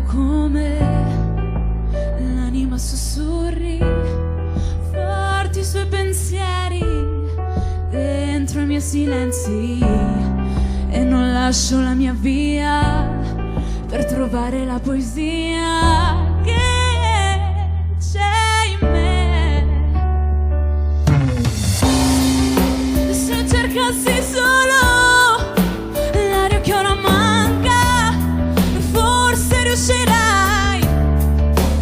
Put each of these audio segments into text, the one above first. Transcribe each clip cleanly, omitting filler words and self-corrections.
come l'anima sussurri forti i suoi pensieri dentro i miei silenzi, e non lascio la mia via per trovare la poesia che c'è in me. Se cercassi solo l'aria che ora manca, forse riuscirai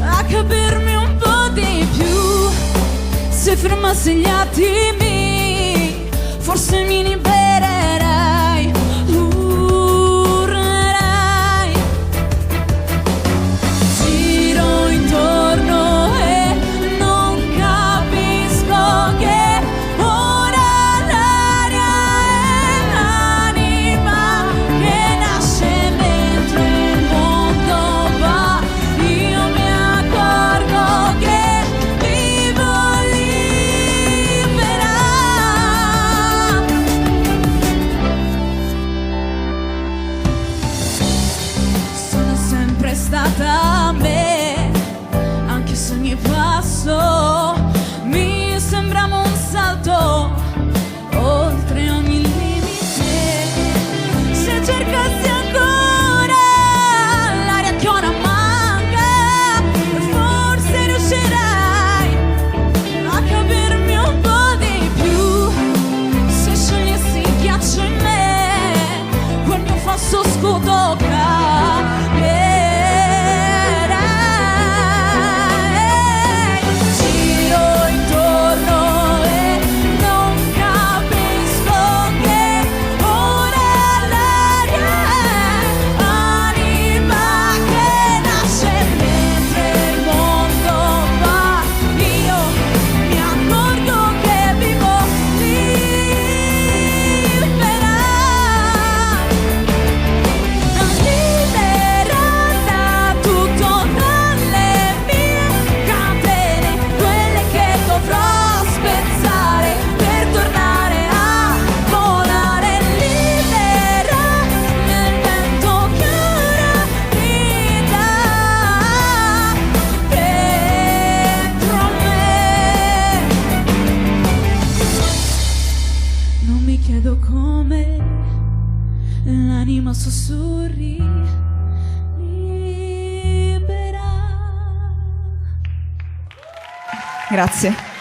a capirmi un po' di più. Se fermassi gli attimi, forse mi libererai, urlerai. Giro intorno e non capisco che ora l'aria è l'anima che nasce mentre il mondo va. Io mi accorgo che vivo libera. Sono sempre stata me, anche se ogni passo mi sembra un salto oltre ogni limite. Se cercassi ancora l'aria che ora manca, forse riuscirai a capirmi un po' di più. Se sciogliessi il ghiaccio in me, quel mio falso scudo cambierai. Giro intorno e non capisco che ora l'aria è l'anima che nasce mentre il mondo va. Io mi accorgo che vivo libera, liberata, tutto dalle mie catene, quelle che dovrò spezzare per tornare a volare, libera nel vento che ora grida dentro me. Non mi chiedo come l'anima sussurri libera. Grazie.